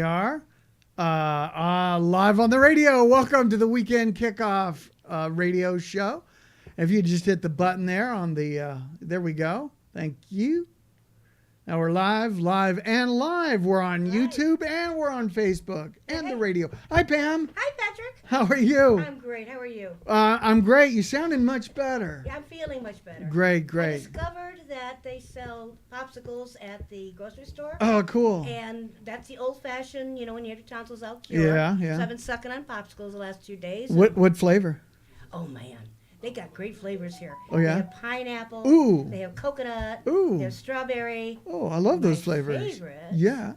we are. Live on the radio. Welcome to the Weekend Kickoff radio show. If you just hit the button there on the, there we go. Thank you. Now we're live. We're on YouTube and we're on Facebook and the radio. Hi, Pam. Hi, Patrick. How are you? I'm great. How are you? I'm great. You sounded much better. Yeah, I'm feeling much better. Great. I discovered that they sell popsicles at the grocery store. Oh, cool. And that's the old-fashioned, when you have your tonsils out cure. Yeah. So I've been sucking on popsicles the last 2 days. What flavor? Oh, man. They got great flavors here. Oh, yeah? They have pineapple. Ooh. They have coconut. Ooh. They have strawberry. Oh, I love those My flavors. favorite Yeah.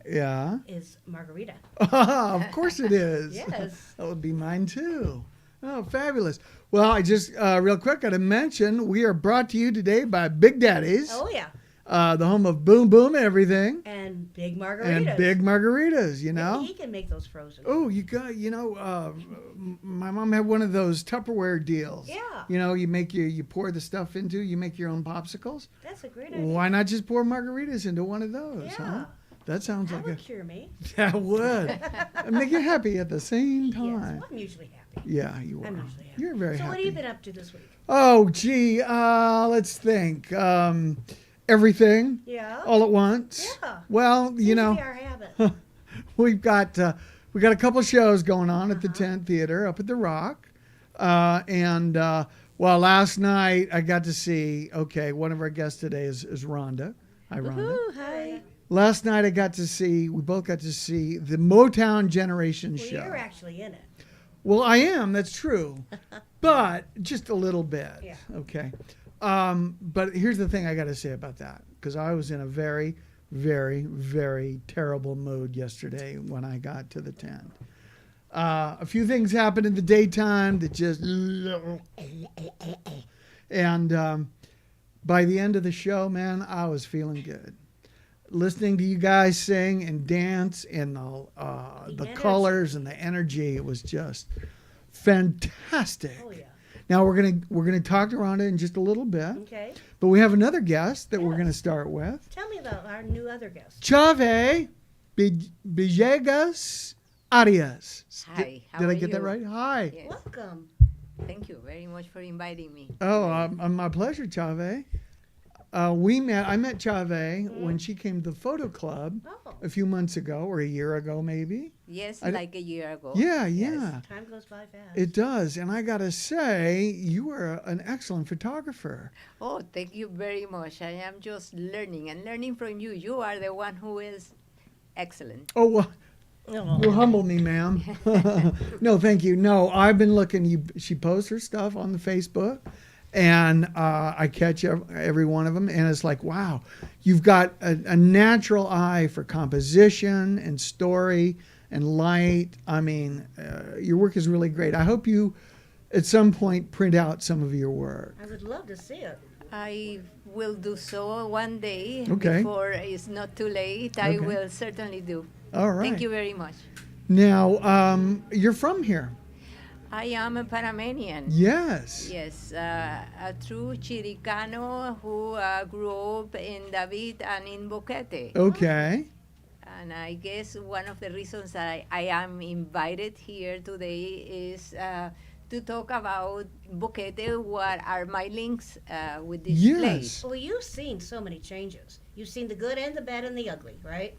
is margarita. Of course it is. Yes. That would be mine too. Oh, fabulous. Well, I just, real quick, got to mention, we are brought to you today by Big Daddy's. Oh, yeah. The home of Boom Boom Everything. And big margaritas. Yeah, He can make those frozen. Oh, my mom had one of those Tupperware deals. Yeah. You pour the stuff into, you make your own popsicles. That's a great idea. Why not just pour margaritas into one of those, Yeah. huh? That sounds That like would cure me. That would. And make you happy at the same Yes, time. well, I'm usually happy. Yeah, you are. I'm usually happy. You're very So happy. what have you been up to this week? Oh, gee. Let's think. Everything. Yeah. All at once. Yeah. Well, Seems to be our habit. we've got a couple shows going on at the Tent Theater up at the Rock, last night I got to see. Okay, one of our guests today is Rhonda. Hi, Rhonda. Woo-hoo, hi. Last night we both got to see the Motown Generation Well, show. you're actually in it. Well, I am. That's true, but just a little bit. Yeah. Okay. But here's the thing I got to say about that, because I was in a very, very, very terrible mood yesterday when I got to the tent. A few things happened in the daytime that just, and by the end of the show, man, I was feeling good. Listening to you guys sing and dance and the colors and the energy, it was just fantastic. Oh, yeah. Now we're gonna talk to Rhonda in just a little bit, Okay. but we have another guest that we're gonna start with. Tell me about our new other guest. Chave Villegas Arias. Hi, how Did I are get that you? right? Hi. Yes. Welcome. Thank you very much for inviting me. Oh, my pleasure, Chave. I met Chave when she came to the photo club Oh. a few months ago, or a year ago maybe. Yes, I d- like a year ago. Yeah. Time goes by fast. It does. And I got to say, you are an excellent photographer. Oh, thank you very much. I am just learning from you. You are the one who is excellent. Oh, well, you humble me, ma'am. No, thank you. No, I've been looking. She posts her stuff on the Facebook, and I catch every one of them, and it's like, wow, you've got a natural eye for composition and story and light. I mean, your work is really great. I hope you, at some point, print out some of your work. I would love to see it. I will do so one day Okay. before it's not too late. I Okay. will certainly do. All right. Thank you very much. Now, you're from here. I am a Panamanian. Yes. Yes, a true Chiricano who grew up in David and in Boquete. Okay. And I guess one of the reasons that I am invited here today is to talk about Boquete. What are my links with this Yes. place? Well, you've seen so many changes. You've seen the good and the bad and the ugly, right?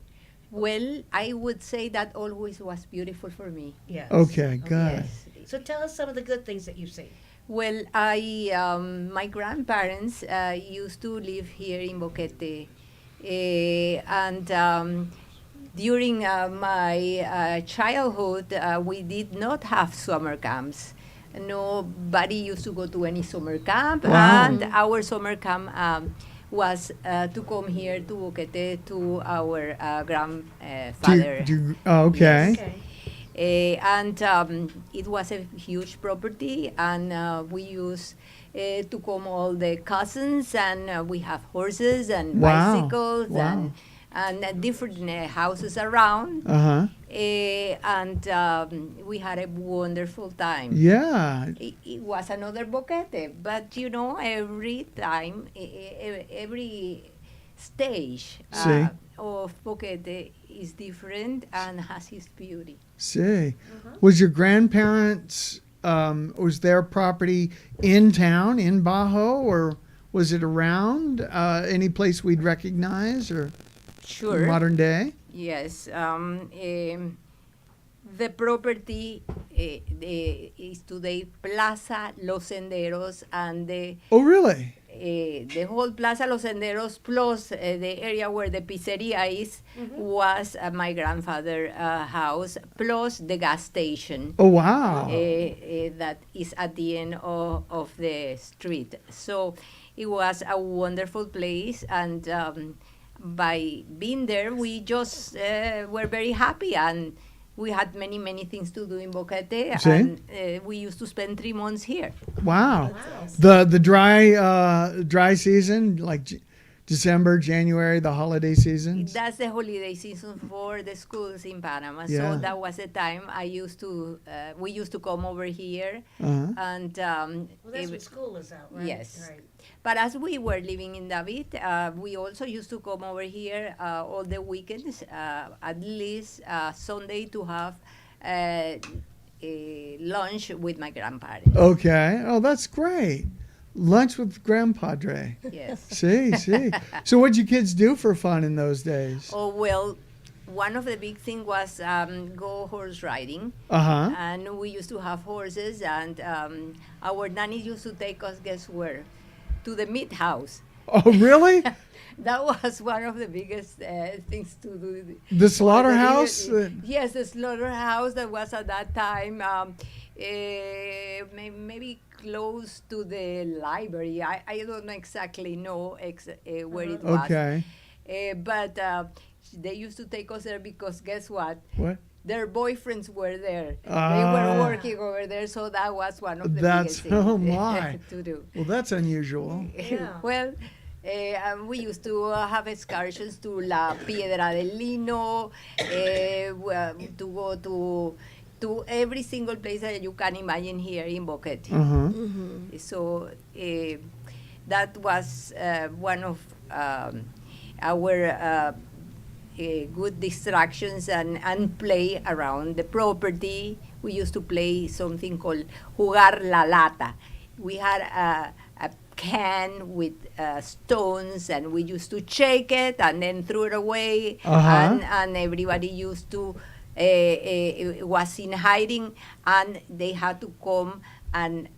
Well, I would say that always was beautiful for me. Yes. Okay, good. Yes. So tell us some of the good things that you've seen. Well, my grandparents used to live here in Boquete, and during my childhood, we did not have summer camps. Nobody used to go to any summer camp, Wow. and our summer camp was to come here to Boquete to our grandfather. Okay. Okay. And it was a huge property, and we used to come all the cousins, and we have horses and Wow. bicycles Wow. and different houses around. Uh-huh. And we had a wonderful time. Yeah. It was another boquete, but every time, every stage See. of Boquete is different and has its beauty. See, was your grandparents? Was their property in town in Bajo, or was it around any place we'd recognize or Sure. modern day? Yes. The property is today Plaza Los Senderos, and Oh, really? the whole Plaza Los Senderos plus the area where the pizzeria is was my grandfather's house, plus the gas station Oh, wow. that is at the end of the street. So it was a wonderful place, and by being there, we just were very happy, and we had many things to do in Boquete, See? and we used to spend 3 months here. Wow. Wow. The dry season, like December, January, the holiday seasons. That's the holiday season for the schools in Panama. Yeah. So that was the time we used to come over here, Uh-huh. and Well, that's when school is out, right? Yes. Right. but as we were living in David, we also used to come over here all the weekends, at least Sunday, to have a lunch with my grandparents. Okay. Oh, that's great. Lunch with Grandpadre. Yes. See. So what'd you kids do for fun in those days? Oh, well, one of the big things was go horse riding. Uh-huh. And we used to have horses, and our nanny used to take us, guess where? To the meat house. Oh, really? That was one of the biggest things to do. The slaughterhouse? Yes, the slaughterhouse that was at that time maybe close to the library. I don't exactly know where it was. Okay. But they used to take us there because guess what? What? Their boyfriends were there. They Ah. were working over there, so that was one of the That's- biggest things oh my. to do. Well, that's unusual. Yeah. Well, we used to have excursions to La Piedra del Lino, to go to every single place that you can imagine here in Boquete. Uh-huh. So that was one of our good distractions and play around the property. We used to play something called jugar la lata. We had a can with stones, and we used to shake it and then throw it away, Uh-huh. and everybody used to was in hiding, and they had to come and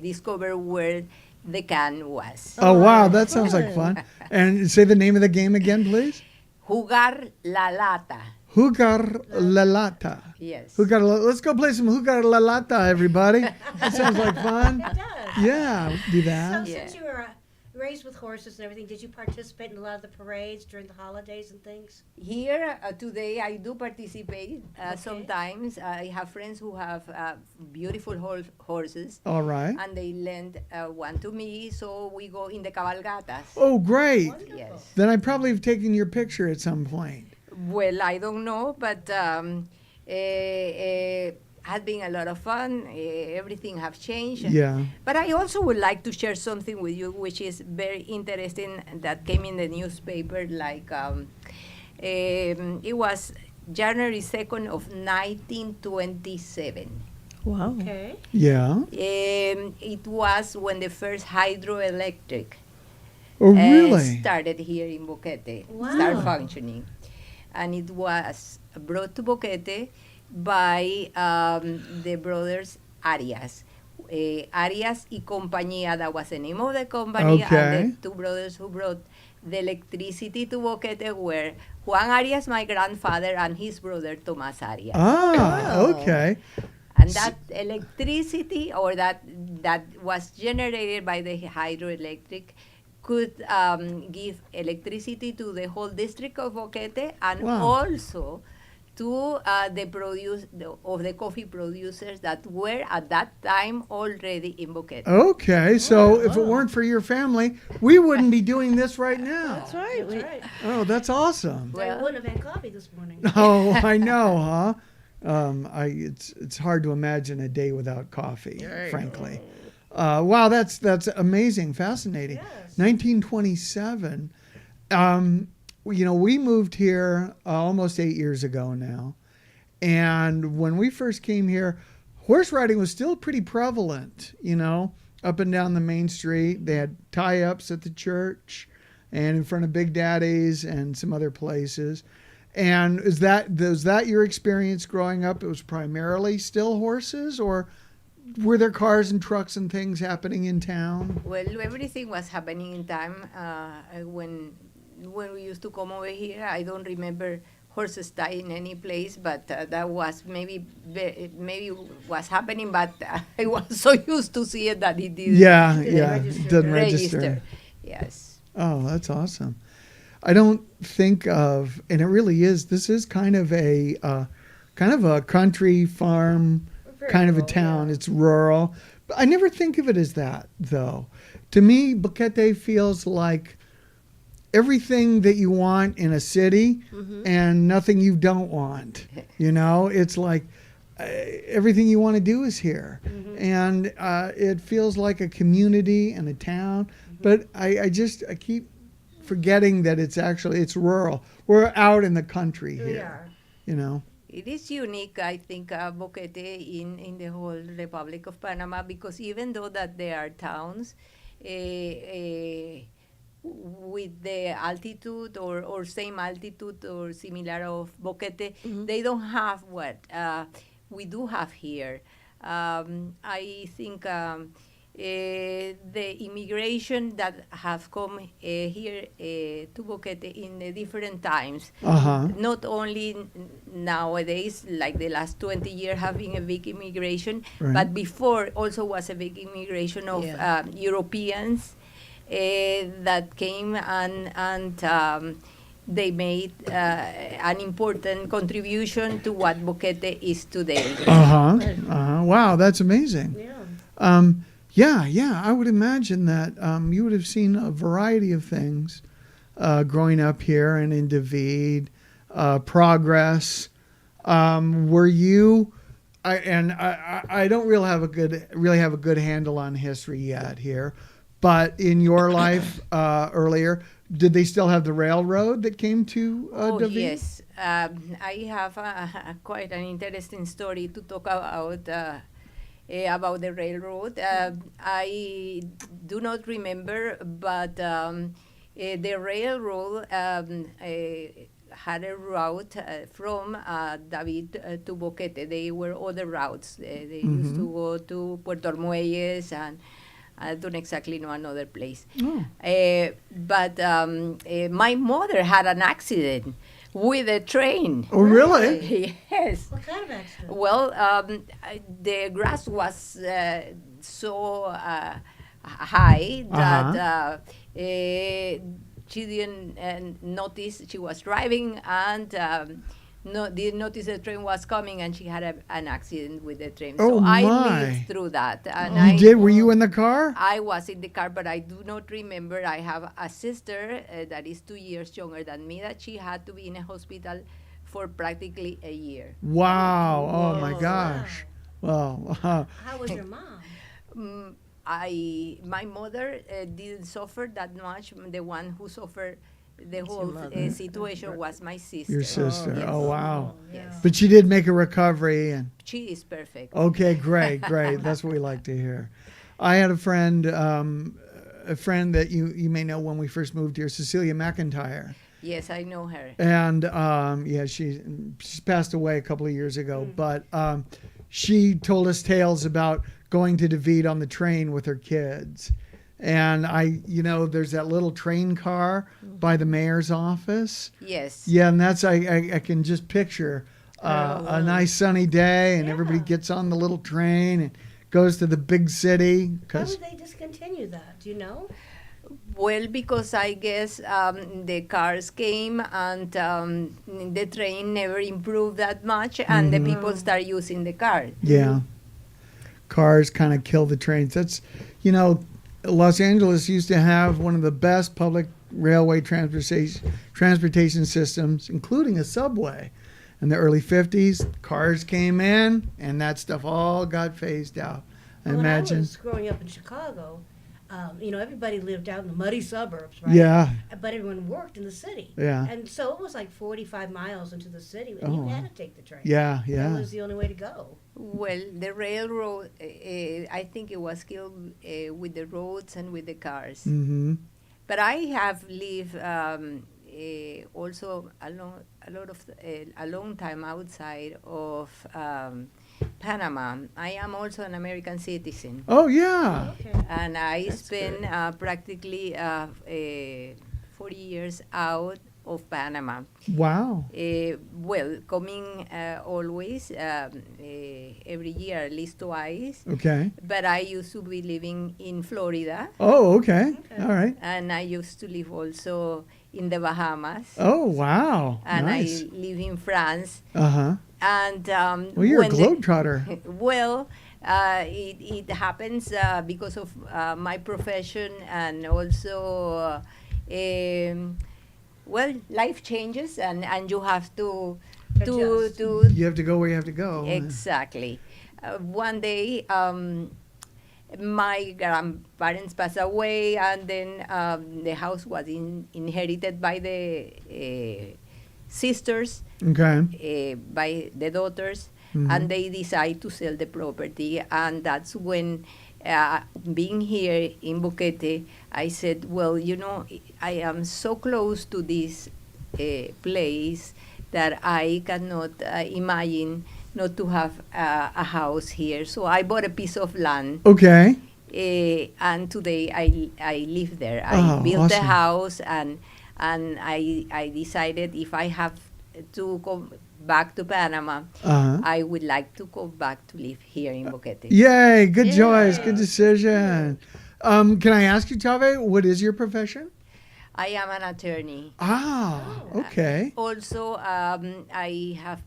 discover where the can was. Oh, wow. That sounds like fun. And say the name of the game again, please. Jugar la lata. Jugar la lata. Yes. Let's go play some Jugar la lata, everybody. That sounds like fun. It does. Yeah, do So that. Yeah. since you were raised with horses and everything, did you participate in a lot of the parades during the holidays and things? Here today, I do participate. Okay. Sometimes I have friends who have beautiful horses, All right. and they lend one to me, so we go in the cabalgatas. Oh, great. Wonderful. Yes. Then I probably have taken your picture at some point. Well, I don't know, but has been a lot of fun. Everything have changed. Yeah. But I also would like to share something with you, which is very interesting, that came in the newspaper. Like it was January 2nd of 1927. Wow. Okay. Yeah. It was when the first hydroelectric Oh, really? started here in Boquete, Wow. start functioning. And it was brought to Boquete by the brothers Arias. Arias y Compañía, that was the name of the company, Okay. and the two brothers who brought the electricity to Boquete were Juan Arias, my grandfather, and his brother Tomas Arias. Ah, okay. And that electricity, or that was generated by the hydroelectric, could give electricity to the whole district of Boquete, and Wow. also to the coffee producers that were at that time already in Boquete. Okay, so if it weren't for your family, we wouldn't be doing this right now. That's right. That's right. Oh, that's awesome. I Well- wouldn't have had coffee this morning. Oh, I know, huh? It's hard to imagine a day without coffee, frankly. Wow, that's amazing, fascinating. Yes. 1927. We moved here almost 8 years ago now. And when we first came here, horse riding was still pretty prevalent, up and down the main street. They had tie-ups at the church and in front of Big Daddy's and some other places. And was that your experience growing up? It was primarily still horses, or were there cars and trucks and things happening in town? Well, everything was happening in time. When we used to come over here, I don't remember horses dying any place, but that was maybe was happening, but I was so used to see it that it didn't. Yeah, register. didn't register. Yes. Oh, that's awesome. I don't think of, and it really is. This is kind of a country farm kind of a town. Yeah. It's rural, but I never think of it as that, though. To me, Boquete feels like everything that you want in a city and nothing you don't want. It's like everything you want to do is here, and it feels like a community and a town. But I keep forgetting that it's rural. We're out in the country here. We are. It is unique, I think, Boquete in the whole Republic of Panama, because even though that there are towns with the altitude or same altitude or similar of Boquete, they don't have what we do have here. I think the immigration that have come here to Boquete in the different times, not only nowadays, like the last 20 years having a big immigration, Right. but before also was a big immigration of Europeans that came and they made an important contribution to what Boquete is today. Wow, that's amazing. Yeah. I would imagine that you would have seen a variety of things growing up here and in David, progress. Were you? I don't really have a good handle on history yet here, but in your life earlier, did they still have the railroad that came to David? Yes. I have quite an interesting story to talk about the railroad. I do not remember, but the railroad had a route from David to Boquete. There were other routes. They used to go to Puerto Armuelles, and I don't exactly know another place. But my mother had an accident with a train. Oh, really? Yes. What kind of accident? Well, the grass was so high that she didn't notice. She was driving and didn't notice the train was coming, and she had an accident with the train. Oh, so I my. lived through that. And You did? Were you in the car? I was in the car, but I do not remember. I have a sister that is 2 years younger than me, that she had to be in a hospital for practically a year. Wow. Oh, my Wow. gosh. Well, How was your mom? My mother didn't suffer that much. The one who suffered the whole mother. situation was my sister. your sister. yes. Oh, wow. Yes. But she did make a recovery. And She is perfect. okay, great. That's what we like to hear. I had a friend that you may know when we first moved here, Cecilia McIntyre. Yes, I know her. And she's passed away a couple of years ago, but she told us tales about going to David on the train with her kids. And there's that little train car by the mayor's office. Yes. Yeah, and that's I can just picture a nice sunny day, and everybody gets on the little train and goes to the big city. Why would they discontinue that? Do you know? Well, because I guess the cars came and the train never improved that much, and the people start using the car. Yeah, cars kind of kill the trains. That's Los Angeles used to have one of the best public railway transportation systems, including a subway. In the early 50s, cars came in, and that stuff all got phased out. I When imagine. I was growing up in Chicago, everybody lived out in the muddy suburbs, right? Yeah. But everyone worked in the city. Yeah. And so it was like 45 miles into the city, and Oh, you wow. had to take the train. Yeah, That yeah. was the only way to go. Well, the railroad, I think it was killed with the roads and with the cars. Mm-hmm. But I have lived also a long time outside of Panama. I am also an American citizen, Oh, yeah. Okay. and I That's spent good. practically 40 years out of Panama. Wow. Well, coming always every year, at least twice. Okay. But I used to be living in Florida, Oh, okay. Okay. All right. and I used to live also in the Bahamas, Oh, wow. and Nice. I live in France. Uh-huh. And Well, you're a when the- globetrotter. well, it happens because of my profession, and also, well, life changes, and you have to Adjust. You have to go where you have to go. exactly. One day, my grandparents passed away, and then the house was inherited by the sisters, Okay. by the daughters, Mhm. and they decide to sell the property. And that's when, being here in Boquete, I said, well, I am so close to this place that I cannot imagine not to have a house here. So I bought a piece of land. Okay. And today I live there. I Oh, built a awesome. house, and I decided if I have to go back to Panama, Uh-huh. I would like to go back to live here in Boquete. Yay. Good choice. Yay. Good decision. Can I ask you, Tave, what is your profession? I am an attorney. Ah, Oh. okay. Also, I have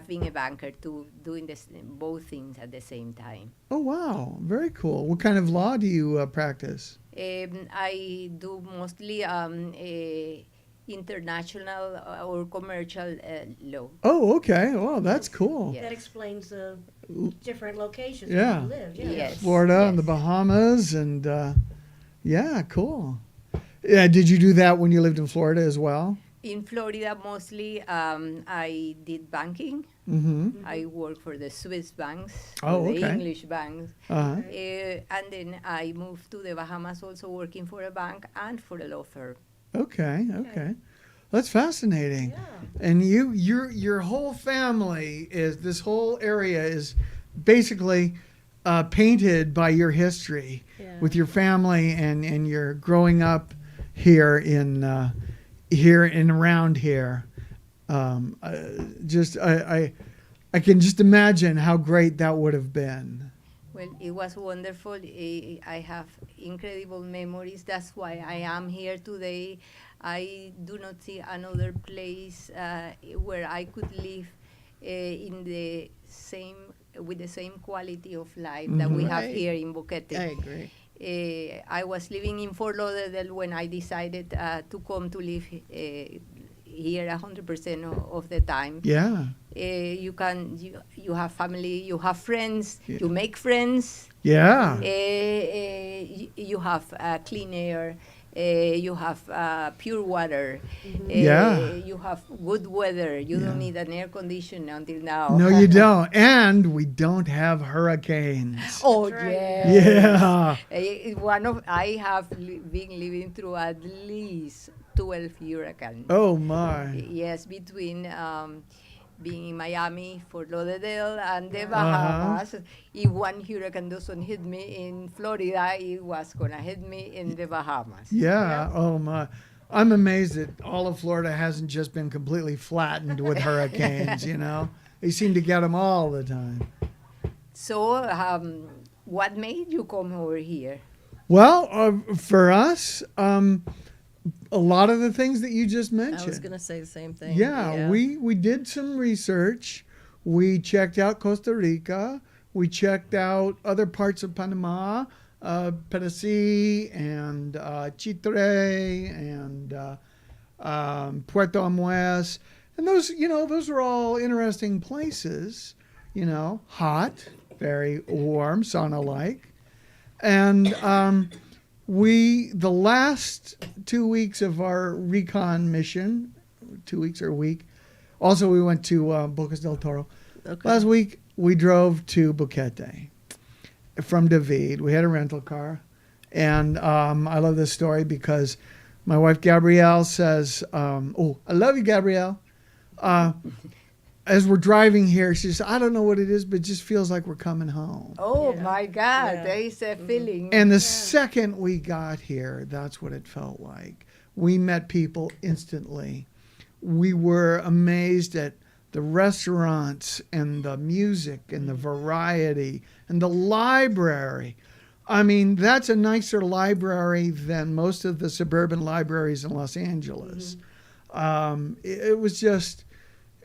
been a banker too, doing both things at the same time. Oh, wow. Very cool. What kind of law do you practice? I do mostly international or commercial law. Oh, okay. Well, that's cool. Yeah. That explains the different locations Yeah. where you live. Yeah. Yes. Florida and the yes. Bahamas, and yeah, cool. Yeah, did you do that when you lived in Florida as well? In Florida, mostly, I did banking. Mm-hmm. I worked for the Swiss banks, Oh, for the okay. English banks. Uh-huh. And then I moved to the Bahamas, also working for a bank and for a law firm. Okay, okay. That's fascinating. Yeah. And your whole family is, this whole area is basically painted by your history Yeah. with your family and your growing up here in around here. I can just imagine how great that would have been. Well, it was wonderful. I have incredible memories. That's why I am here today. I do not see another place where I could live with the same quality of life that we Mhm. have Right. here in Boquete. I agree. I was living in Fort Lauderdale when I decided to come to live here 100% of the time. Yeah, You have family, you have friends, Yeah. you make friends. yeah. You have clean air, you have pure water, Yeah. you have good weather. You Yeah. don't need an air conditioner until now. No, you don't. And we don't have hurricanes. Oh, That's right. yes. Yeah. I have been living through at least 12 hurricanes. Oh my. Yes, between being in Miami, Fort Lauderdale, and the Uh-huh. Bahamas. If one hurricane doesn't hit me in Florida, it was gonna hit me in the Bahamas. Yeah. Oh my. I'm amazed that all of Florida hasn't just been completely flattened with hurricanes, you know? They seem to get them all the time. So, what made you come over here? Well, for us, a lot of the things that you just I mentioned. was going to say the same thing. Yeah, we did some research. We checked out Costa Rica. We checked out other parts of Panama, Pedasí and Chitre and Puerto Amuez. And those are all interesting places, hot, very warm, sauna-like. And the last 2 weeks of our recon mission, 2 weeks or a week. Also, we went to Bocas del Toro. Okay. Last week, we drove to Boquete from David. We had a rental car. And I love this story because my wife, Gabrielle, says, I love you, Gabrielle. As we're driving here, she says, I don't know what it is, but it just feels like we're coming home. Oh Yeah. my God, Yeah. there is a feeling. And the second we got here, that's what it felt like. We met people instantly. We were amazed at the restaurants and the music and the variety and the library. I mean, that's a nicer library than most of the suburban libraries in Los Angeles. It was just,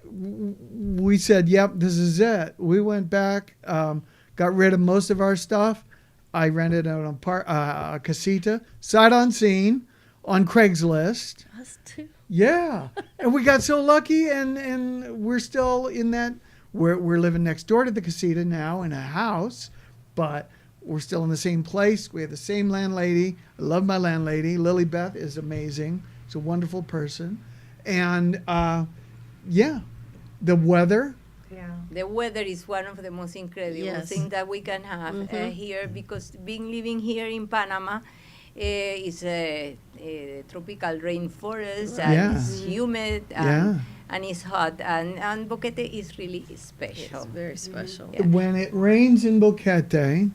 we said, yep, this is it. We went back, got rid of most of our stuff. I rented out a casita, sight unseen, on Craigslist. Us too. Yeah, and we got so lucky, and we're still in that. We're living next door to the casita now in a house, but we're still in the same place. We have the same landlady. I love my landlady. Lily Beth is amazing. She's a wonderful person, and yeah, the weather. Yeah. The weather is one of the most incredible Yes. things that we can have here, because being living here in Panama is a tropical rainforest, and Yeah. it's humid, Yeah. and it's hot, and Boquete is really special. It's very special. Yeah. When it rains in Boquete,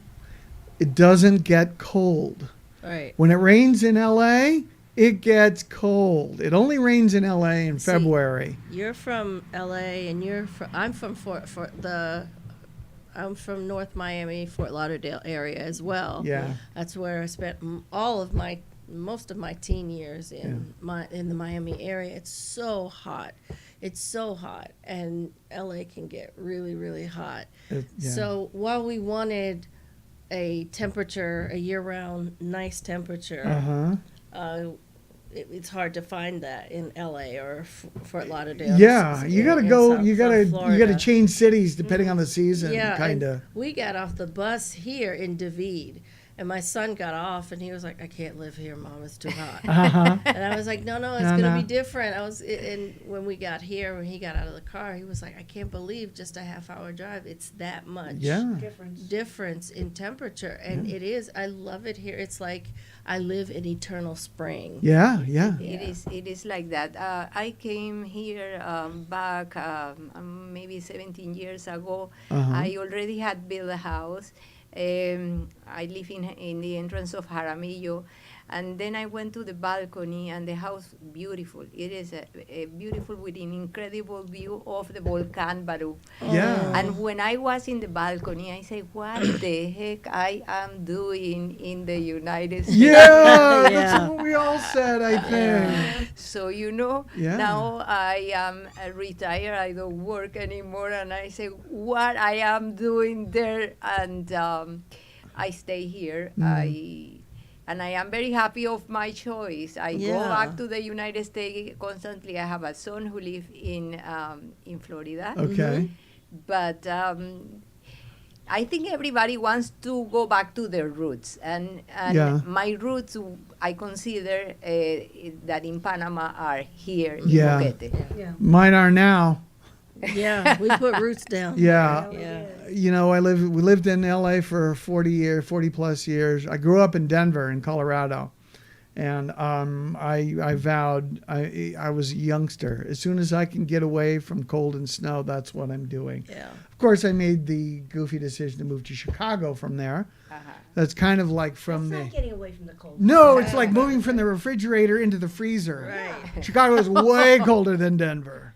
it doesn't get cold. Right. When it rains in LA, it gets cold. It only rains in LA in See, February. You're from LA, and I'm from I'm from North Miami, Fort Lauderdale area as well. Yeah. That's where I spent most of my teen years in the Miami area. It's so hot. It's so hot, and LA can get really, really hot. Yeah. So while we wanted a temperature, a year-round nice temperature, it's hard to find that in LA or Fort Lauderdale. Yeah, you gotta in go. South- You South gotta Florida. change cities depending on the season. Yeah, kind of. and we got off the bus here in David, and my son got off, and he was like, "I can't live here, Mom. It's too hot." And I was like, "No, it's No, gonna no. be different." And when we got here, when he got out of the car, he was like, "I can't believe just a half-hour drive. It's that much Yeah. difference in temperature." And it is. I love it here. It's like I live in eternal spring. Yeah. Yeah. It is like that. I came here back maybe 17 years ago. I already had built a house. I live in the entrance of Jaramillo, and then I went to the balcony, and the house, beautiful. It is a beautiful, with an incredible view of the volcan Baru. Yeah. And when I was in the balcony, I said, what the heck I am doing in the United States? Yeah, Yeah. that's what we all said, I think. So, Yeah. now I am retired. I don't work anymore. And I say, what I am doing there? And I stay here. And I am very happy of my choice. I go Yeah. back to the United States constantly. I have a son who lives in Florida. Okay. But I think everybody wants to go back to their roots, and Yeah. my roots, I consider that in Panama are here in Yeah. Boquete. Yeah. Mine are now. Yeah, we put roots down. Yeah. Yeah. You know, we lived in LA for 40 plus years. I grew up in Denver in Colorado. And I vowed, I was a youngster. As soon as I can get away from cold and snow, that's what I'm doing. Yeah. Of course, I made the goofy decision to move to Chicago from there. That's kind of like from That's the... not getting away from the cold. No, it's like moving from the refrigerator into the freezer. Right. Chicago is way colder than Denver.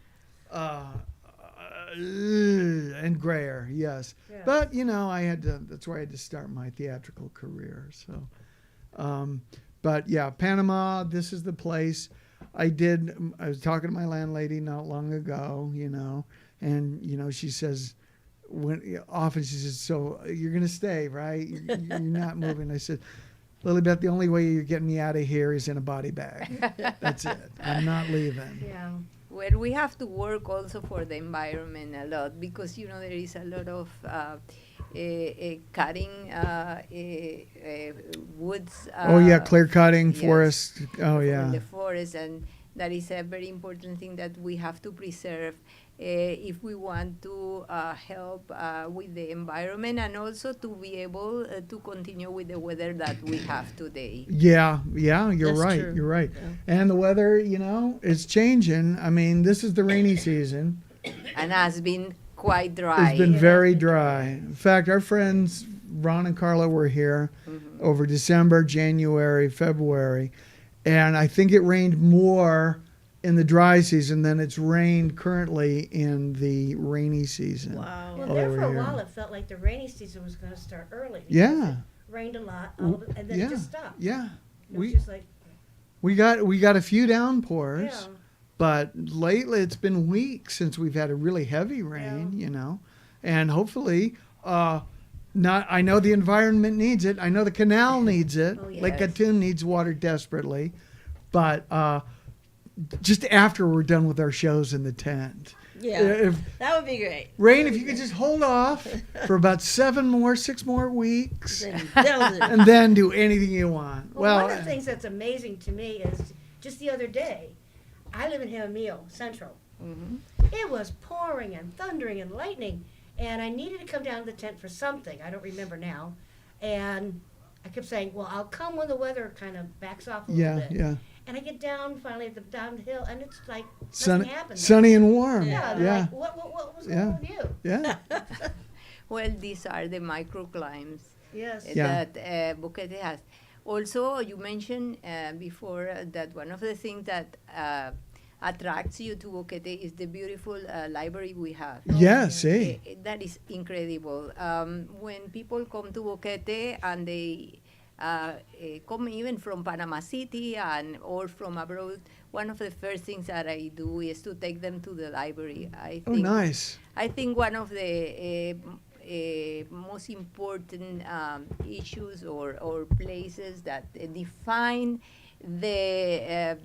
And grayer, yes. Yeah. But, you know, that's where I had to start my theatrical career. So, but yeah, Panama, this is the place. I was talking to my landlady not long ago, you know, and, you know, she says, often she says, so you're going to stay, right? You're not moving. I said, Lilybeth, the only way you're getting me out of here is in a body bag. That's it. I'm not leaving. Yeah. Well, we have to work also for the environment a lot, because there is a lot of cutting woods. Oh yeah, clear cutting, yes, forest. Oh in yeah. the forest, and that is a very important thing that we have to preserve if we want to help with the environment and also to be able to continue with the weather that we have today. Yeah, you're That's right. true. You're right. Yeah. And the weather, is changing. I mean, this is the rainy season. And has been quite dry. It's been Yeah, very it's been dry. In fact, our friends Ron and Carla were here over December, January, February, and I think it rained more in the dry season than it's rained currently in the rainy season. Wow. Well, Oh, there they for were a here. while it felt like the rainy season was going to start early. because Yeah. It rained a lot, and then yeah, it just stopped. yeah. It was We just like, we got a few downpours. yeah. But lately, it's been weeks since we've had a really heavy rain, and hopefully, not. I know the environment needs it. I know the canal needs it. Oh, Lake yes. Gatun needs water desperately, but just after we're done with our shows in the tent, Yeah. if That would be great. rain, if you could just hold off for about 6 more weeks, Then that'll do. and then do anything you want. Well, one of the things that's amazing to me is just the other day, I live in Jamil Central. Mhm. It was pouring and thundering and lightning, and I needed to come down to the tent for something. I don't remember now. And I kept saying, well, I'll come when the weather kind of backs off a little bit. yeah, And I get down finally at the downhill, and it's like Sun, nothing happened. sunny and warm. Yeah, they're yeah, like, what was going Yeah. on with you? yeah. Well, these are the microclimes Yes. Yeah. that Boquete has. Also, you mentioned before that one of the things that attracts you to Boquete is the beautiful library we have. Yeah, see. That is incredible. When people come to Boquete and they come even from Panama City and or from abroad, one of the first things that I do is to take them to the library. Oh, nice. I think one of the most important issues or places that define the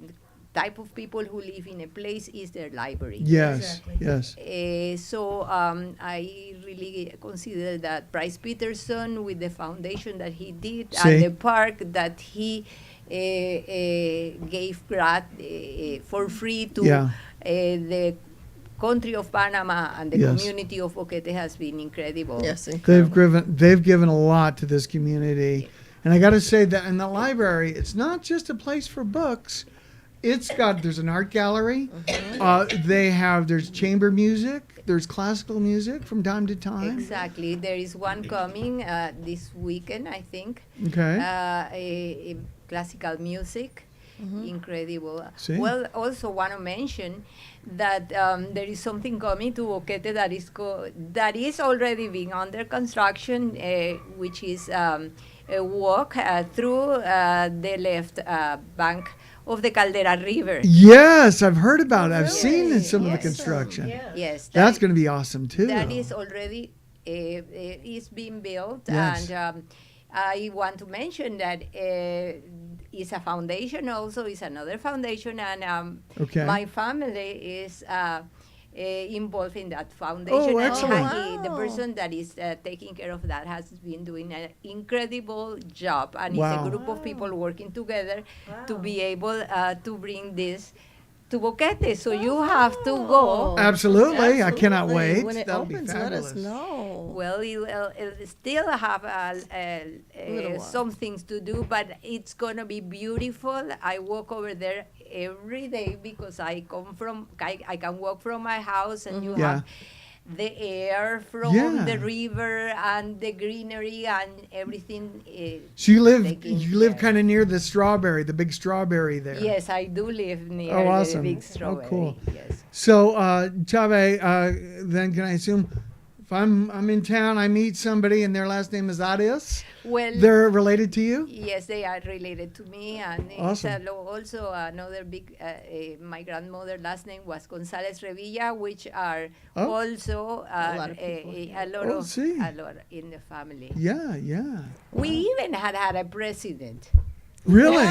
type of people who live in a place is their library. Yes, Exactly. yes. So I really consider that Bryce Peterson, with the foundation that he did See? and the park that he gave for free to Yeah. the country of Panama and the Yes. community of Boquete has been incredible. Yes, incredible. They've given a lot to this community, and I got to say that in the library, it's not just a place for books. There's an art gallery. There's chamber music. There's classical music from time to time. Exactly. There is one coming this weekend, I think. Okay. A classical music. Incredible. See? Well, also want to mention that there is something coming to Boquete that is already being under construction, which is a walk through the left bank of the Caldera River. Yes, I've heard about it. I've seen Really? some of the Yes. construction. Yeah. Yes, That's going to be awesome too. that is already is being built, Yes. and I want to mention that is a foundation. Also, is another foundation, and Okay. my family is involved in that foundation. Oh, and excellent. the person that is taking care of that has been doing an incredible job, and Wow. it's a group of people working together to Wow. be able to bring this to Boquete. So you have to go. Absolutely. I cannot Absolutely. wait. When it That'll be opens, let us fabulous. know. Well, it'll still have Little while. some things to do, but it's gonna be beautiful. I walk over there every day because I can walk from my house, and you Yeah. have the air from Yeah. the river and the greenery and everything. So you live taking care. kind of near the big strawberry there. Yes, I do live near Oh, awesome. the big Oh, strawberry. cool. Yes. So, Chave, then can I assume if I'm in town, I meet somebody and their last name is Arias, Well, they're related to you? yes, they are related to me, and Awesome. it's also another big. My grandmother last name was González Revilla, which are Oh. also A lot of people. a lot Oh, see. a lot in the family. Yeah, yeah. We even had a president. Really?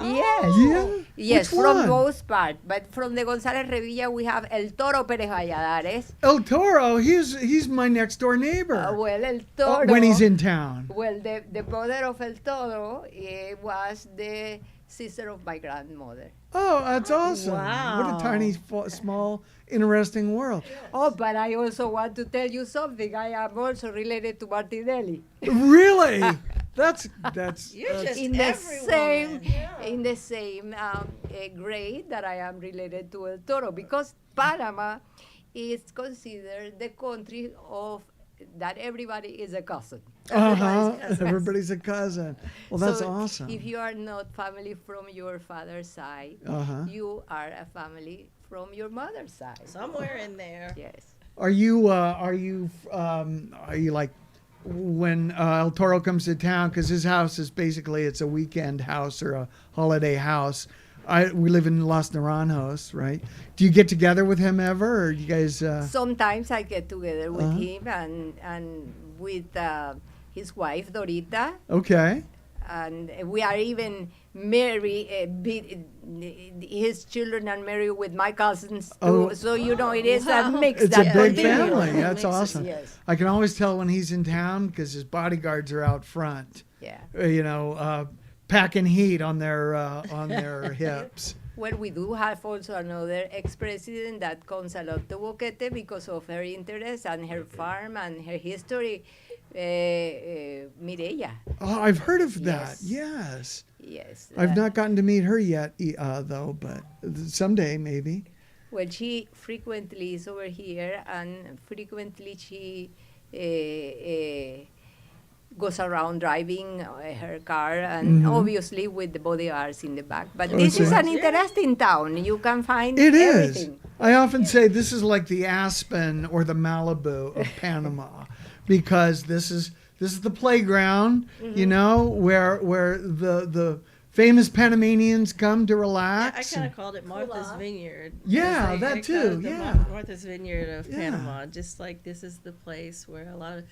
Yes. Yeah? Yes, Which from one? both parts. But from the González Revilla, we have El Toro Pérez Valladares. El Toro, he's my next door neighbor. Well, El Toro. When he's in town. Well, the mother of El Toro was the sister of my grandmother. Oh, that's awesome. What Wow. a tiny, small, interesting world. Oh, but I also want to tell you something. I am also related to Martinelli. Really? That's You're just in the every same woman. in the same grade that I am related to El Toro, because Panama is considered the country of that everybody is a cousin. Everybody's a cousin. Well, that's So awesome. If you are not family from your father's side, you are a family from your mother's side. Somewhere in there. Yes. Are you like when El Toro comes to town, because his house is basically, it's a weekend house or a holiday house. We live in Los Naranjos, right? Do you get together with him ever, or you guys? Sometimes I get together with him and with his wife Dorita, Okay. and we are even married. His children are married with my cousins too. Oh. So it is a mix. It's that a big continues. family. Yeah. That's Makes it- awesome. Yes. I can always tell when he's in town because his bodyguards are out front. Yeah. Packing heat on their hips. Well, we do have also another ex-president that comes a lot to Boquete because of her interest and her farm and her history, Mireya. Oh, I've heard of that. Yes. Yes. Yes. I've not gotten to meet her yet, though, but someday maybe. Well, she frequently is over here, and frequently she goes around driving her car, and obviously with the bodyguards in the back. But this is an interesting town. You can find It is. everything. I often say this is like the Aspen or the Malibu of Panama, because this is the playground, where the famous Panamanians come to I relax. kind of called it Martha's Vineyard. Yeah, I that call too, it the yeah. Martha's Vineyard of Yeah. Panama. Just like this is the place where a lot of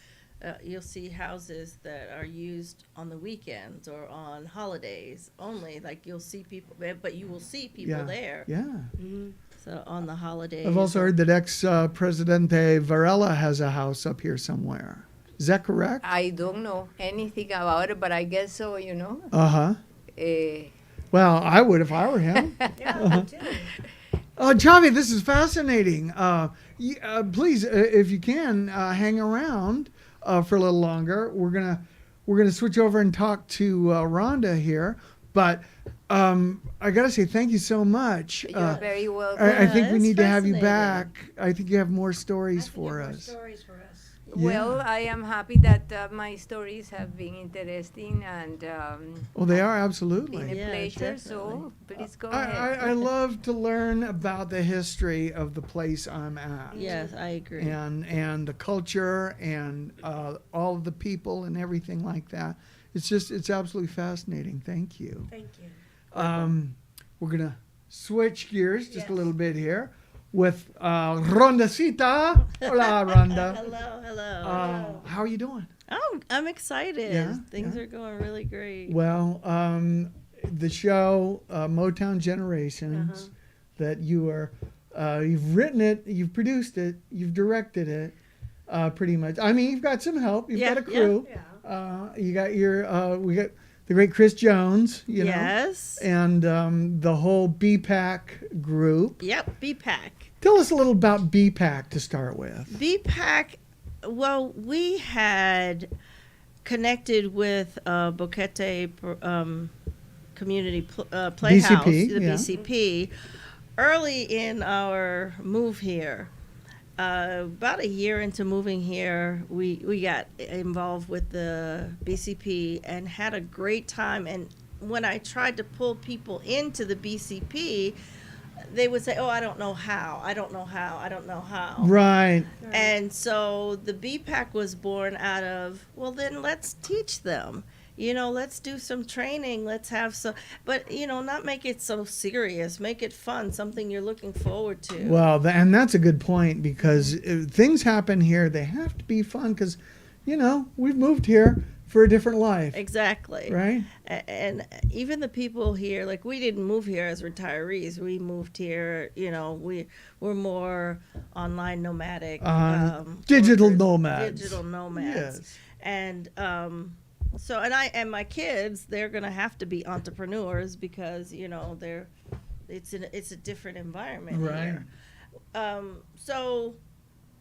you'll see houses that are used on the weekends or on holidays only. Like you'll see people, but you will see people there. Yeah. So on the holidays. I've also heard that ex-Presidente Varela has a house up here somewhere. Is that correct? I don't know anything about it, but I guess so, Uh-huh. Eh, Well, I would if I were him. Yeah, me too. Javi, this is fascinating. Please, if you can, hang around for a little longer. We're gonna switch over and talk to Rhonda here, but I gotta say thank you so much. you're very welcome. I think we it's need to have you fascinating. back. I think you have more stories I think for you have more us. stories for us. Well, I am happy that my stories have been interesting and Well, they are been absolutely. a Yeah, pleasure. So please go ahead. I love to learn about the history of the place I'm at. Yes, I agree. And the culture and all of the people and everything like that. It's absolutely fascinating. Thank you. Thank you. We're gonna switch gears just a Yes. little bit here with Rondacita. Hola, Rhonda. Hello. How are you doing? Oh, I'm excited. Yeah, Things yeah. are going really great. Well, the show Motown Generations that you've written it, you've produced it, you've directed it, pretty much. I mean, you've got some help. You've got a crew. Yeah. You got we got the great Chris Jones, you know, Yes. and the whole BPAC group. Yep, BPAC. Tell us a little about BPAC to start with. BPAC, well, we had connected with Boquete Community Playhouse, BCP, the yeah. BCP, early in our move here. About a year into moving here, we got involved with the BCP and had a great time. And when I tried to pull people into the BCP, they would say, "Oh, I don't know how. I don't know how. I don't know how." Right. And so the BPAC was born out of, well, then let's teach them. Let's do some training. Let's have some, but, not make it so serious. Make it fun, something you're looking forward to. Well, and that's a good point, because if things happen here, they have to be fun, because, we've moved here. for a different life, Exactly. right? And even the people here, like we didn't move here as retirees. We moved here, we're more online nomadic, Digital workers, nomads. digital nomads, Yes. and so and my kids, they're gonna have to be entrepreneurs because it's a different environment Right. here. So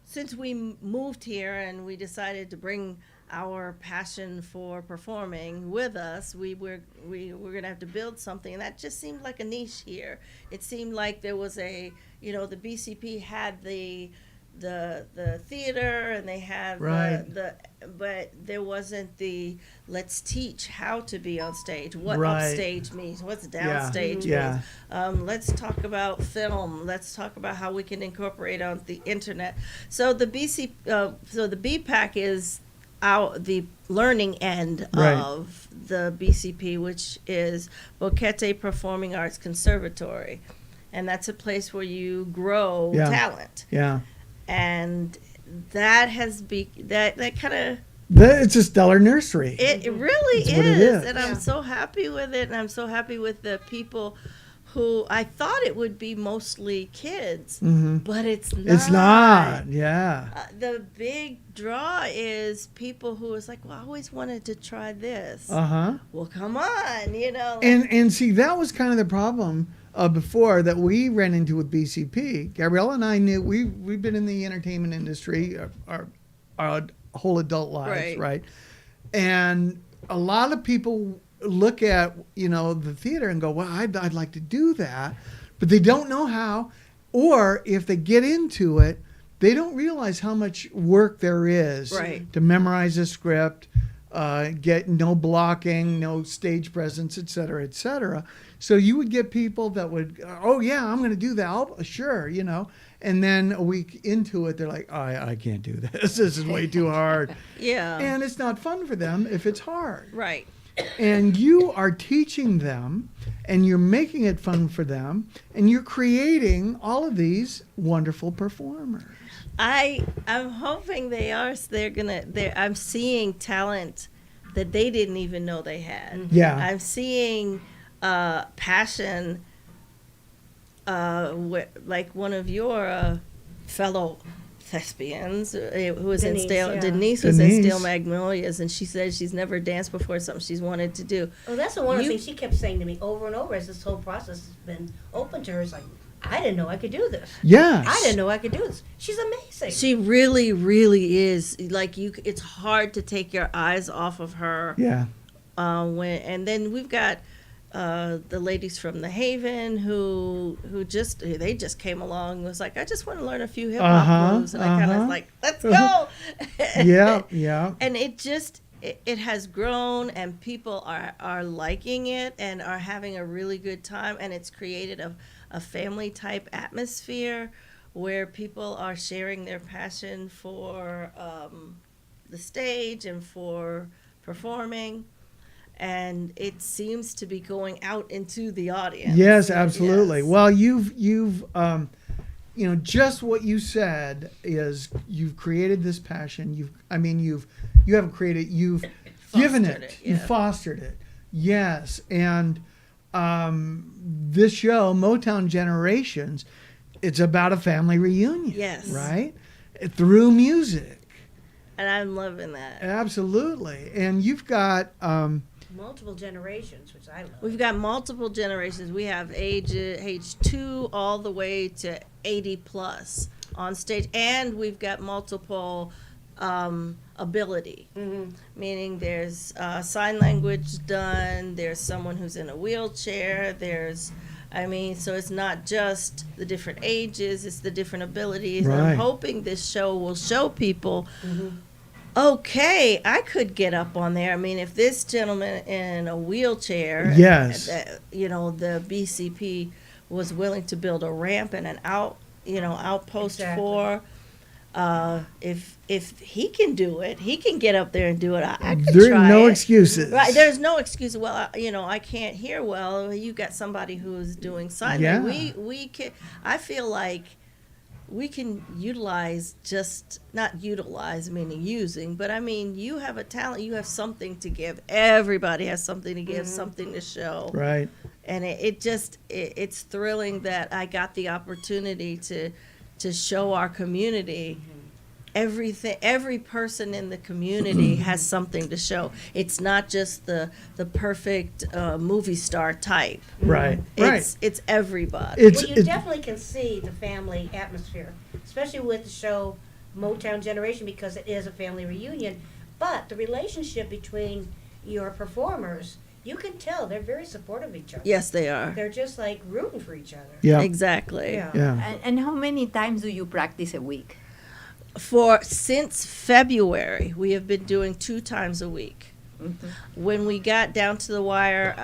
since we moved here and we decided to bring our passion for performing with us, we were gonna have to build something, and that just seemed like a niche here. It seemed like there was the BCP had the theater, and they had Right. but there wasn't the let's teach how to be on stage, what Right. upstage means, what's Yeah. downstage Yeah. means. Let's talk about film. Let's talk about how we can incorporate on the internet. So the BPAC is the learning end Right. of the BCP, which is Boquete Performing Arts Conservatory, and that's a place where you grow Yeah. talent. Yeah. And that has that kind of It's a stellar nursery. it really That's what it is, is. and I'm Yeah. so happy with it, and I'm so happy with the people who I thought it would be mostly kids, Hmm. but it's not. It's not. Yeah. The big draw is people who is like, well, I always wanted to try this. Uh-huh. Well, come on, And see, that was kind of the problem before that we ran into with BCP. Gabriella and I knew we've been in the entertainment industry our whole adult lives, Right. right? And a lot of people look at the theater and go, well, I'd like to do that, but they don't know how, or if they get into it, they don't realize how much work there is Right. to memorize a script, get no blocking, no stage presence, et cetera, et cetera. So you would get people that would, oh yeah, I'm going to do that. Sure, And then a week into it, they're like, I can't do this. This is way too hard. yeah, And it's not fun for them if it's hard. right. And you are teaching them, and you're making it fun for them, and you're creating all of these wonderful performers. I'm hoping I'm seeing talent that they didn't even know they had. Yeah. I'm seeing passion, like one of your fellow thespians who was in Denise, Stale. yeah. Denise was in Denise. Steel Magnolias, and she said she's never danced before. Something she's wanted to do. Well, that's the one of the You- things she kept saying to me over and over as this whole process has been open to her. It's like, I didn't know I could do this. Yes. I didn't know I could do this. She's amazing. She really, really is. Like it's hard to take your eyes off of her. Yeah. And then we've got the ladies from the Haven who just came along and was like, I just want to learn a few hip hop moves, and I kind of was like, let's go. Yeah. Yeah. And it has grown, and people are liking it and are having a really good time, and it's created a family type atmosphere where people are sharing their passion for the stage and for performing. And it seems to be going out into the audience. Yes, absolutely. Yes. Well, you've just what you said is you've created this passion. You haven't created. You've given Fostered it. it, You yeah. fostered it. Yes, and this show, Motown Generations, it's about a family reunion. Yes. Right, through music. And I'm loving that. Absolutely, and you've got. Multiple generations, which I love. We've got multiple generations. We have age 2 all the way to 80 plus on stage, and we've got multiple ability, meaning there's sign language done, there's someone who's in a wheelchair, so it's not just the different ages, it's the different abilities. And Right. I'm hoping this show will show people, okay, I could get up on there. I mean, if this gentleman in a wheelchair, Yes. the BCP was willing to build a ramp and an outpost Exactly. for. If he can do it, he can get up there and do it. I could There try are no it. excuses. Right, there's no excuse. Well, I can't hear well. You got somebody who's doing sign Yeah. language. We can. I feel like we can utilize, just not utilize meaning using, but I mean, you have a talent, you have something to give. Everybody has something to give, something to show. Right. And it's thrilling that I got the opportunity to show our community everything. Every person in the community has something to show. It's not just the perfect movie star type. Right. Right. It's everybody. Well, you definitely can see the family atmosphere, especially with the show Motown Generation, because it is a family reunion. But the relationship between your performers, you can tell they're very supportive of each other. Yes, they are. They're just like rooting for each other. Yeah. Exactly. Yeah. Yeah. And how many times do you practice a week? Since February, we have been doing 2 times a week. When we got down to the wire,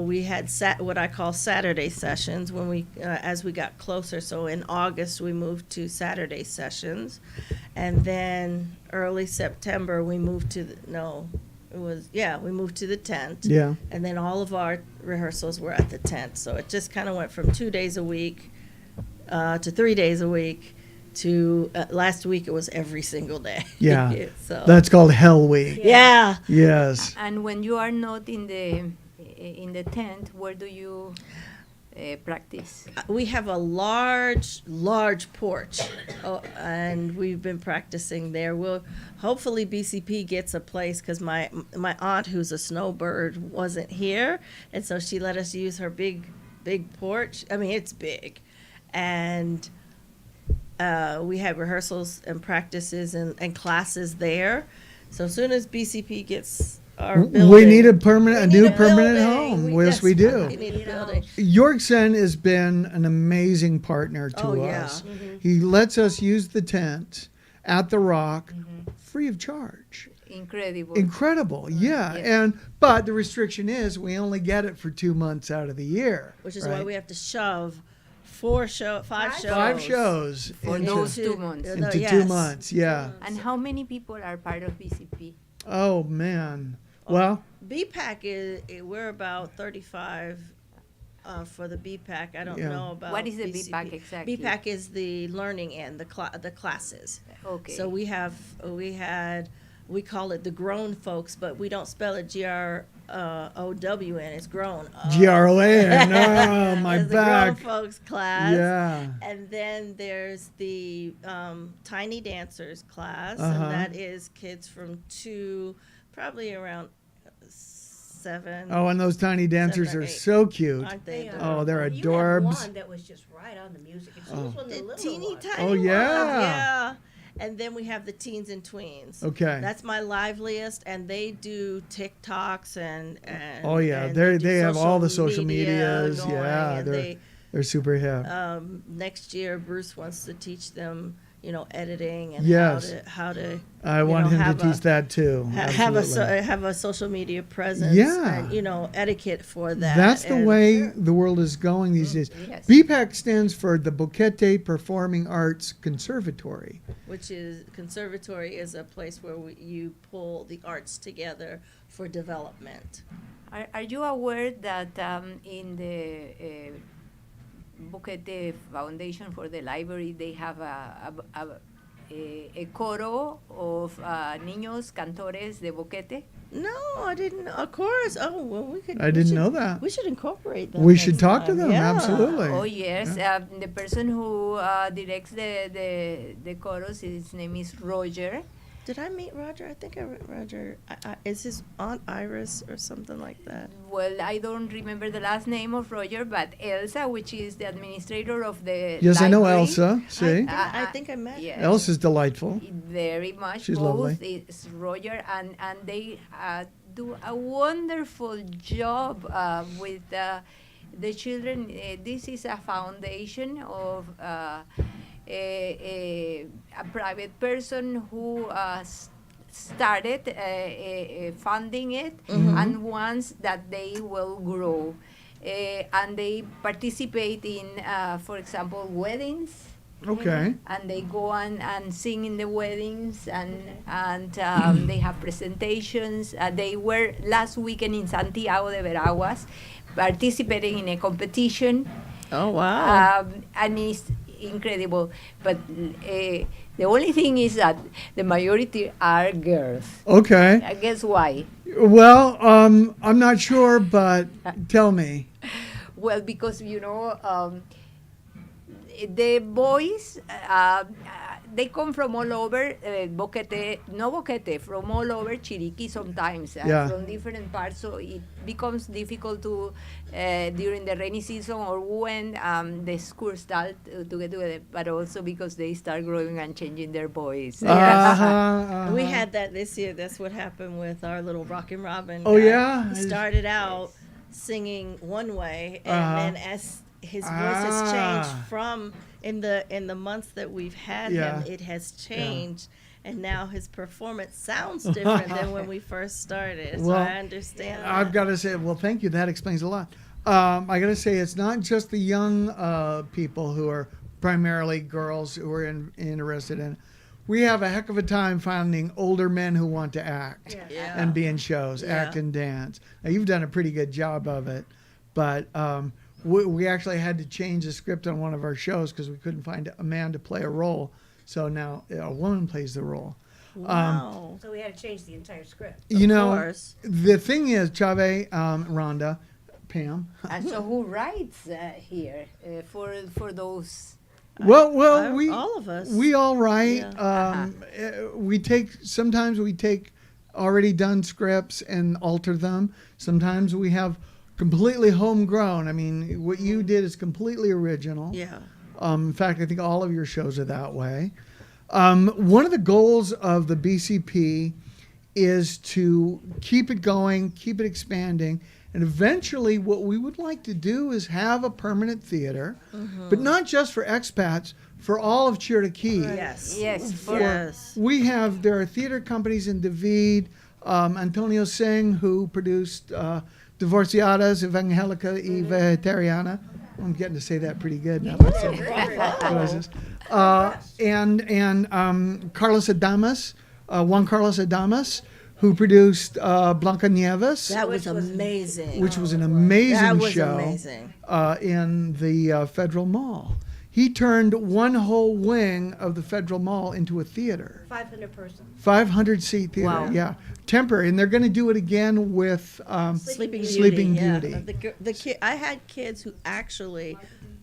we had what I call Saturday sessions. When we, as we got closer, so in August we moved to Saturday sessions, and then early September we moved to we moved to the tent. Yeah. And then all of our rehearsals were at the tent. So it just kind of went from 2 days a week to 3 days a week to last week it was every single day. Yeah. So That's called Hell Week. yeah. Yes. And when you are not in the tent, where do you practice? We have a large porch, and we've been practicing there. We'll hopefully BCP gets a place because my aunt, who's a snowbird, wasn't here, and so she let us use her big porch. I mean, it's big, and we had rehearsals and practices and classes there. So as soon as BCP gets our building, We need a new a permanent building. home. Yes, we do. We need a building. Yorkson has been an amazing partner to Oh, yeah. us. He lets us use the tent at the Rock free of charge. Incredible. Incredible, yeah. Yes. But the restriction is we only get it for 2 months out of the year. Which is right? why we have to shove 5 shows. 5 shows For into, those 2 months. into Yes. 2 months, yeah. And how many people are part of BCP? Oh man. Well, BPAC we're about 35 for the BPAC. I don't Yeah. know about What is the BCP. BPAC exactly? BPAC is the learning end, the classes. Okay. So we we call it the grown folks, but we don't spell it GROWN. It's grown. GRON. Oh, my There's back. the grown folks class. Yeah. And then there's the tiny dancers class, Uh-huh. and that is kids from 2, probably around 7. Oh, and those tiny dancers 7 or are 8. so cute. Aren't they? They adorable? Oh, they're You adorbs. had one that was just right on the music. And she Oh. was one of the The little teeny ones. tiny Oh, ones, yeah. yeah. And then we have the teens and tweens. Okay. That's my liveliest, and they do TikToks and Oh, yeah. and They do have all the social media medias. going, Yeah, and they're super hip. next year Bruce wants to teach them, editing and Yes. how to I want him to have teach that too. have Absolutely. a social media presence. Yeah. And etiquette for that. That's the and- way the world is going these days. Yes. BPAC stands for the Boquete Performing Arts Conservatory. Which is conservatory is a place where you pull the arts together for development. Are you aware that in the Boquete Foundation for the Library, they have a coro of niños cantores de Boquete? No, I didn't. Of course. Oh, well, we could. I didn't know that. We should incorporate them. We should next talk to time. them, Yeah. absolutely. Oh yes, the person who directs the chorus, his name is Roger. Did I meet Roger? I think I met Roger. Is his aunt Iris or something like that? Well, I don't remember the last name of Roger, but Elsa, which is the administrator of the Yes, I know library, Elsa. See? I think I met. yes. Elsa's delightful. Very much. She's both lovely. is Roger, and they do a wonderful job with the children. This is a foundation of a private person who started funding it and wants that they will grow. And they participate in, for example, weddings. Okay. And they go and sing in the weddings, and they have presentations. They were last weekend in Santiago de Veraguas participating in a competition. Oh wow! And incredible. But the only thing is that the majority are girls. Okay. I guess why? Well, I'm not sure, but tell me. Well, because the boys, they come from all over Boquete, from all over Chiriqui sometimes, Yeah. from different parts. So it becomes difficult to, during the rainy season or when the schools start to get together, but also because they start growing and changing their voice. We had that this year. That's what happened with our little Rockin' Robin. Oh, guy. yeah? He started out singing one way, and then as his voice has Ah. changed from in the months that we've had Yeah. him, it has changed. And now his performance sounds different than when we first started. So Well, I understand that. I've got to say, well, thank you. That explains a lot. I got to say, it's not just the young people who are primarily girls who are interested in it. We have a heck of a time finding older men who want to act Yeah. and be in shows, Yeah. act and dance. Now, you've done a pretty good job of it, but we actually had to change the script on one of our shows because we couldn't find a man to play a role. So now a woman plays the role. Wow. So we had to change the entire script. You know, course. the thing is, Chave, Rhonda, Pam. And so who writes here for those? Well, we all of us. We all write. Yeah. Sometimes we take already done scripts and alter them. Sometimes we have completely homegrown. I mean, what you did is completely original. Yeah. In fact, I think all of your shows are that way. One of the goals of the BCP is to keep it going, keep it expanding, and eventually what we would like to do is have a permanent theater, but not just for expats, for all of Chiriquí. Yes. Yes. Yes. There are theater companies in David, Antonio Singh, who produced Divorciadas, Evangelica y Vegetariana. I'm getting to say that pretty good now. And Carlos Adamas, Juan Carlos Adamas, who produced Blanca Nieves, That was amazing. which was an amazing That was show amazing. in the Federal Mall. He turned one whole wing of the Federal Mall into a theater. 500 person. 500-seat theater, Wow. yeah. Temporary, and they're going to do it again with Sleeping Beauty. Sleeping yeah. Beauty. I had kids who actually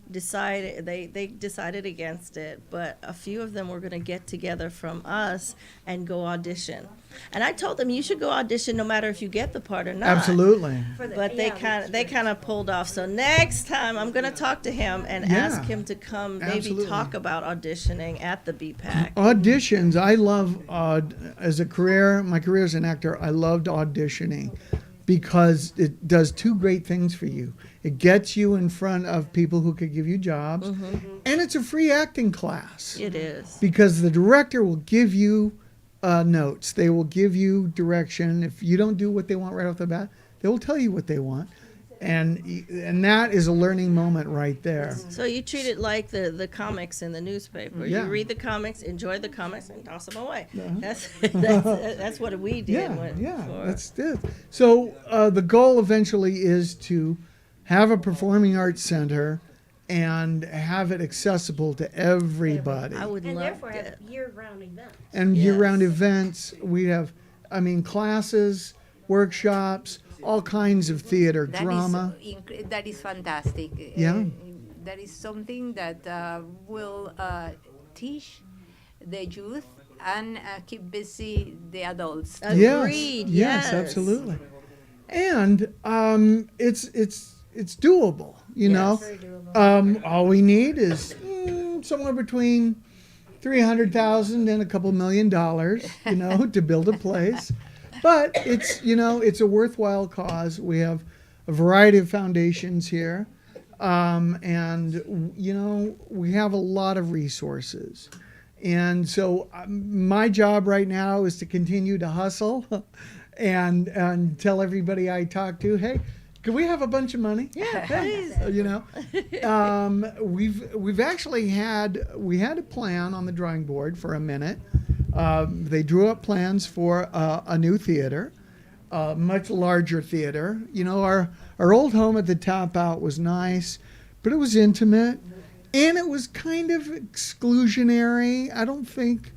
decided they decided against it, but a few of them were going to get together from us and go audition. And I told them you should go audition no matter if you get the part or not. Absolutely. But they kind of pulled off. So next time I'm going to talk to him and ask him to come maybe Absolutely. talk about auditioning at the BPAC. Auditions, I love, as a career, my career as an actor, I loved auditioning because it does two great things for you. It gets you in front of people who could give you jobs, and it's a free acting class. It is. Because the director will give you notes. They will give you direction. If you don't do what they want right off the bat, they will tell you what they want. And that is a learning moment right there. So you treat it like the comics in the newspaper. Yeah. You read the comics, enjoy the comics, and toss them away. That's what we did. That's it. So the goal eventually is to have a performing arts center and have it accessible to everybody. I would And love therefore that. have year-round events. And Yes. year-round events, we have, classes, workshops, all kinds of theater, drama. That is fantastic. Yeah. That is something that will teach the youth and keep busy the adults. Agreed. Yes, absolutely. And it's doable. You know, Very doable. all we need is somewhere between $300,000 and a couple $1 million, to build a place. But it's a worthwhile cause. We have a variety of foundations here, and we have a lot of resources. And so my job right now is to continue to hustle and tell everybody I talk to, hey, could we have a bunch of money? Yeah, please. We've actually had a plan on the drawing board for a minute. They drew up plans for a new theater, a much larger theater. Our old home at the Tap Out was nice, but it was intimate. and it was kind of exclusionary. I don't think,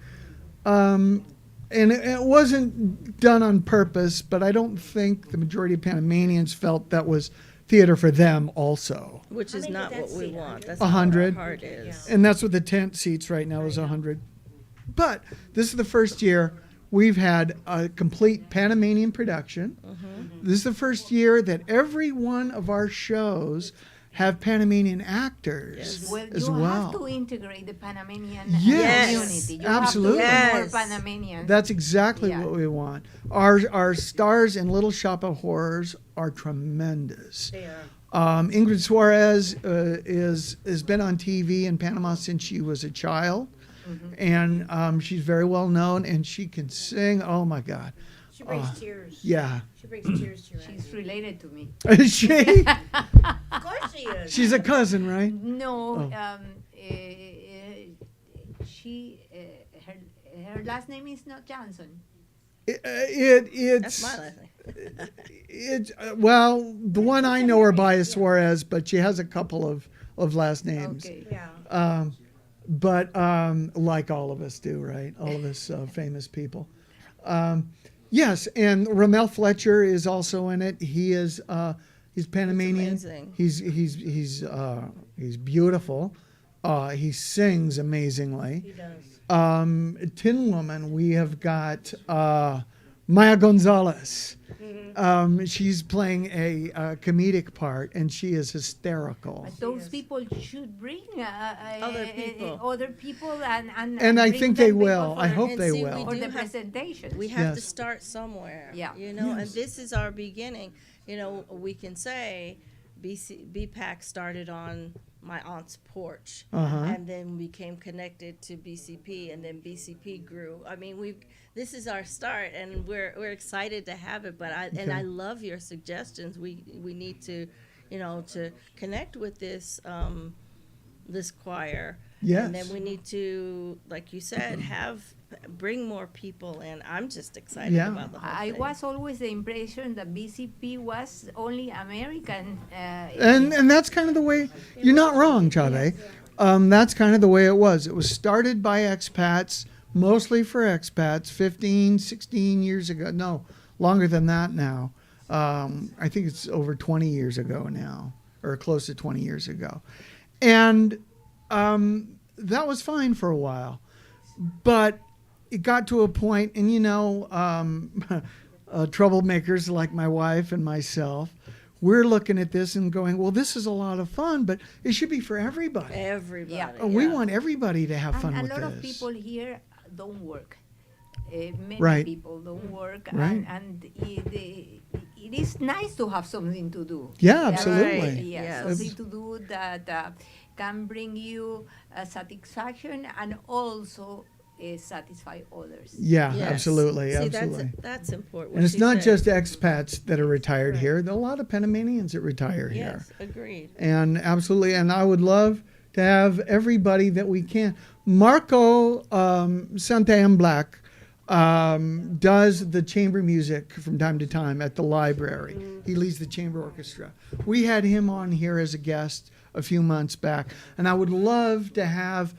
and it wasn't done on purpose, but I don't think the majority of Panamanians felt that was theater for them also. Which How is many not did that what we seat? want. That's 100. not what our heart is. And that's what the tent seats right now is 100. But this is the first year we've had a complete Panamanian production. This is the first year that every one of our shows have Panamanian actors Yes. Well, as you well. have to integrate the Panamanian Yes. community. You Absolutely. have to Yes. more Panamanians. That's exactly Yeah. what we want. Our stars in Little Shop of Horrors are tremendous. They are. Ingrid Suarez has been on TV in Panama since she was a child, and she's very well known, and she can sing. Oh my God! She brings tears. Yeah, She brings tears to your eyes. She's related to me. is she? Of course she is. She's a cousin, right? No, Oh. she her last name is not Johnson. It's That's my last name. it's well, the one I know her by is Suarez, but she has a couple of last names. Okay. Yeah. But like all of us do, right? All of us famous people. Yes, and Ramel Fletcher is also in it. He is he's Panamanian. amazing. He's beautiful. He sings amazingly. He does. Tin Woman, we have got Maya Gonzalez. She's playing a comedic part, and she is hysterical. But those Yes. people should bring Other people. other people And I bring think them they people will. for I the- hope And they see, will. for do the have- presentation. We have to Yes. start somewhere. Yeah. You know, Yes. and this is our beginning. You know, we can say BPAC started on my aunt's porch, and then became connected to BCP, and then BCP grew. I mean, this is our start, and we're excited to have it. But I love your suggestions. We need to, you know, to connect with this this choir. Yes. And then we need to, like you said, bring more people in. I'm just excited Yeah. about the whole I thing. was always the impression that BCP was only American. And that's kind of the way. You're not wrong, Chave. That's kind of the way it was. It was started by expats, mostly for expats, 15, 16 years ago. No, longer than that now. I think it's over 20 years ago now, or close to 20 years ago. And that was fine for a while. But it got to a point, and you know, troublemakers like my wife and myself, we're looking at this and going, well, this is a lot of fun, but it should be for everybody. Everybody. Yeah. We yeah. want everybody to have fun And with a lot of this. people here don't work. Many Right. people don't work, Right. and it is nice to have something to do. Yeah, absolutely. Right. Yeah, Yes. something to do that can bring you satisfaction and also satisfy others. Yeah, Yes. absolutely, See, absolutely. That's important. And what it's she not said. just expats that are retired Right. here. There are a lot of Panamanians that retire here. Yes, agreed. And absolutely, and I would love to have everybody that we can. Marco Santayan Black does the chamber music from time to time at the library. He leads the chamber orchestra. We had him on here as a guest a few months back, and I would love to have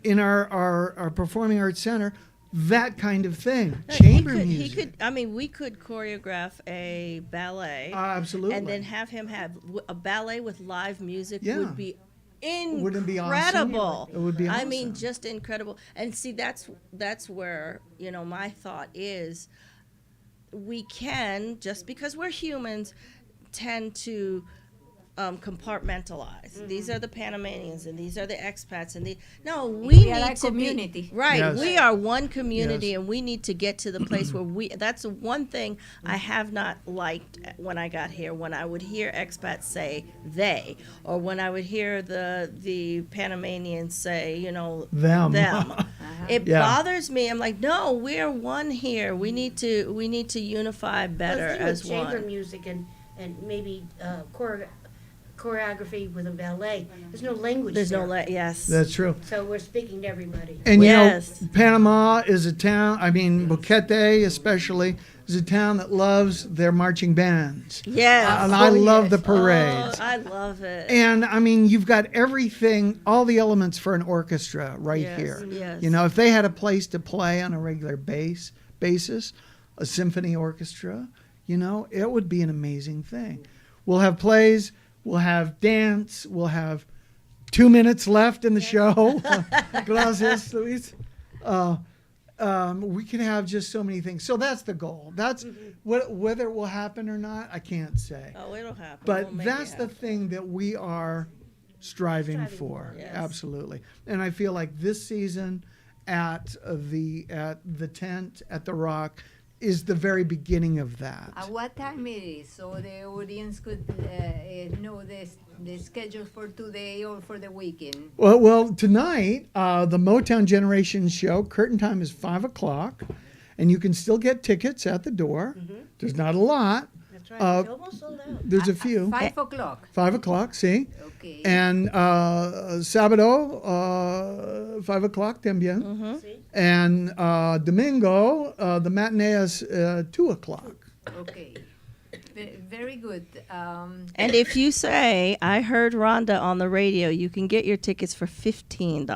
in our Performing Arts Center that kind of thing, chamber music. He could. I mean, we could choreograph a ballet, Absolutely. and then have him have a ballet with live music. Yeah. Would be Wouldn't it be awesome? incredible. It would be I mean, awesome. just incredible. And see, that's where, you know, my thought is, we can, just because we're humans, tend to compartmentalize. These are the Panamanians, and these are the expats, and we We are need a to community. be right. Yes. We are one community, Yes. and we need to get to the place where we. That's the one thing I have not liked when I got here. When I would hear expats say they, or when I would hear the Panamanians say, you know, Them. It Yeah. bothers me. I'm like, no, we're one here. We need to unify better Well, the thing as with chamber one. music and maybe choreography with a ballet. There's no language There's there. no yes. That's true. So we're speaking to everybody. And Yes. Panama is a town, I mean, Boquete especially, is a town that loves their marching bands. Yes. And I love the parades. Oh, I love it. And I mean, you've got everything, all the elements for an orchestra right Yes, here. yes. You know, if they had a place to play on a regular basis, a symphony orchestra, you know, it would be an amazing thing. We'll have plays, we'll have dance, we'll have 2 minutes left in the show. Gracias, Luis. We can have just so many things. So that's the goal. That's whether it will happen or not, I can't say. Oh, it'll happen. But We'll make that's it the happen. thing that we are striving Striving for. for, yes. Absolutely. And I feel like this season at the tent at the Rock is the very beginning of that. At what time it is, so the audience could know the schedule for today or for the weekend? Well, tonight, the Motown Generation show, curtain time is 5 o'clock, and you can still get tickets at the door. There's not a lot. That's right. Uh, It's almost sold out. There's a few. 5 o'clock. 5 o'clock, see? Okay. And Sábado, 5 o'clock también. See? And Domingo, the matinee is 2 o'clock. Okay. Very good. And if you say, I heard Rhonda on the radio, you can get your tickets for $15.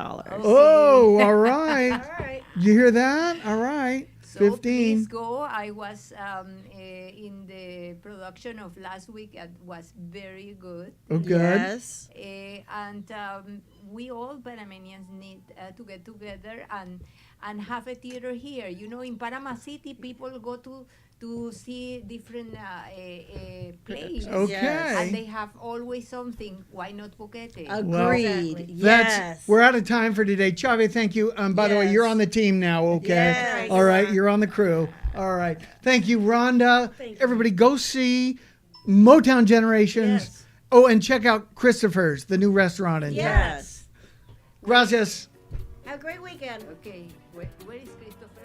Oh, all right. All right. You hear that? All right. So 15. please go. I was in the production of last week. It was very good. Oh, good. Yes. And we all Panamanians need to get together and have a theater here. You know, in Panama City, people go to see different plays. Okay. And they have always something. Why not Boquete? Agreed. Exactly. Yes. We're out of time for today. Chave, thank you. By the way, Yes. you're on the team now, okay? Yes. All right, you're on the crew. All right. Thank you, Rhonda. Thank you. Everybody go see Motown Generations. Yes. Oh, and check out Christopher's, the new restaurant in town. Yes. Gracias. Have a great weekend. Okay. Where is Christopher?